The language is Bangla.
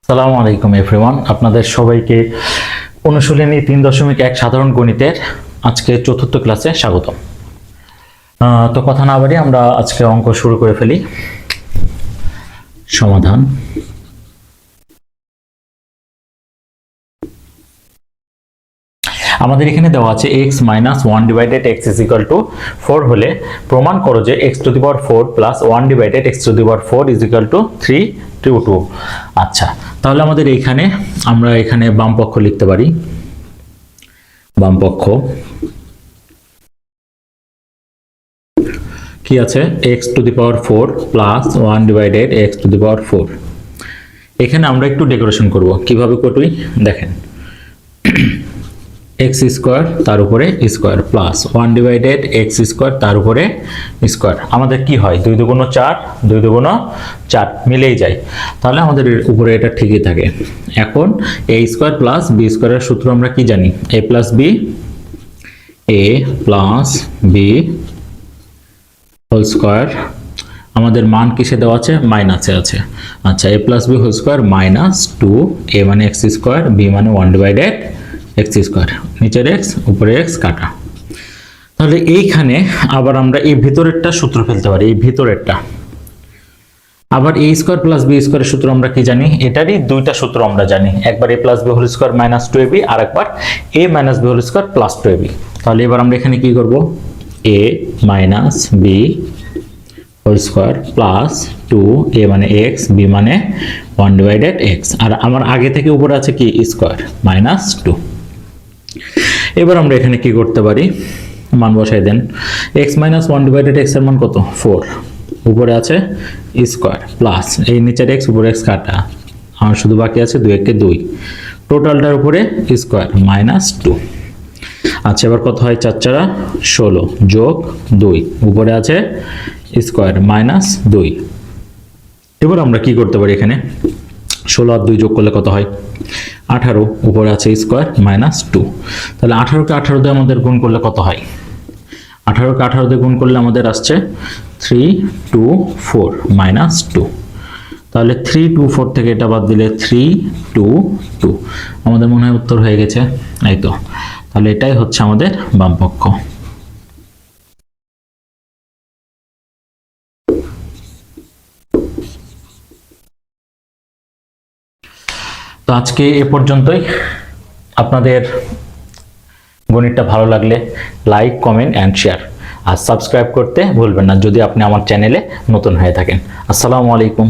আসসালামু আলাইকুম এভরিওয়ান, আপনাদের সবাইকে অনুশীলনী 3.1 সাধারণ গণিতের আজকে চতুর্থ ক্লাসে স্বাগতম। তো কথা না বাড়িয়ে আমরা আজকে অঙ্ক শুরু করে ফেলি। সমাধান। আমাদের এখানে দেওয়া আছে x - 1 divided x is equal to 4 হলে প্রমাণ করো যে x to the power 4 plus 1 divided x to the power 4 is equal to 3 to 2। আচ্ছা, তাহলে আমাদের এইখানে আমরা এখানে বাম পক্ষ লিখতে পারি। বাম পক্ষ কি আছে? x to the power 4 plus 1 divided x to the power 4। এখানে আমরা একটু ডেকোরেশন করব। কিভাবে করবি দেখেন, x স্কয়ার তার উপরে square plus 1 divided x square তার উপরে স্কয়ার। আমাদের কি হয়? 2 দুগুণ 4, 2 দুগুণ 4 মিলেই যায়, তাহলে আমাদের উপরে এটা ঠিকই থাকে। এখন a স্কয়ার প্লাস b স্কয়ারের সূত্র আমরা কি জানি? a plus b, a plus b whole square. আমাদের মান কিসে দেওয়া আছে? মাইনাসে আছে। আচ্ছা, a plus b whole square minus 2, a মানে x স্কয়ার, b মানে 1 ডিভাইডেড x স্কয়ার, নিচের x উপরে x কাটা। তাহলে এইখানে আবার আমরা এই ভিতরেরটা সূত্র ফেলতে পারি। এই ভিতরেরটা আবার a স্কয়ার প্লাস b স্কয়ারের সূত্র আমরা কি জানি? এটারই দুইটা সূত্র আমরা জানি। একবার a plus b whole square minus 2ab, আর একবার a minus b whole square plus 2ab। তাহলে এবার আমরা এখানে কি করব? a minus b whole square plus 2, a মানে x, b মানে 1 ডিভাইডেড x, আর আমার আগে থেকে উপরে আছে কি? Square minus 2। এবার আমরা এখানে কি করতে পারি? মান বসাই দেন। x মাইনাস 1 ডিভাইডেড x এর মান কত? 4। উপরে আছে স্কয়ার প্লাস এই নিচের x উপরে x কাটা, আমার শুধু বাকি আছে 2 একে 2, টোটালটার উপরে স্কয়ার মাইনাস 2। আচ্ছা, এবার কত হয়? 4 4 16 যোগ 2, উপরে আছে স্কয়ার মাইনাস 2। এবার আমরা কি করতে পারি? এখানে 16 আর 2 যোগ করলে কত হয়? 18, উপরে আছে স্কয়ার মাইনাস 2। তাহলে 18 কে 18 দিয়ে আমাদের গুণ করলে কত হয়? 18 কে 18 দিয়ে গুণ করলে আমাদের আসছে 3 2 4 মাইনাস 2। তাহলে 3 2 4 থেকে এটা বাদ দিলে 3 2 2। আমাদের মনে হয় উত্তর হয়ে গেছে। এই তো, তাহলে এটাই হচ্ছে আমাদের বাম পক্ষ। তো আজকে এ পর্যন্তই। আপনাদের গণিতটা ভালো লাগলে লাইক, কমেন্ট অ্যান্ড শেয়ার, আর সাবস্ক্রাইব করতে ভুলবেন না যদি আপনি আমার চ্যানেলে নতুন হয়ে থাকেন। আসসালামু আলাইকুম।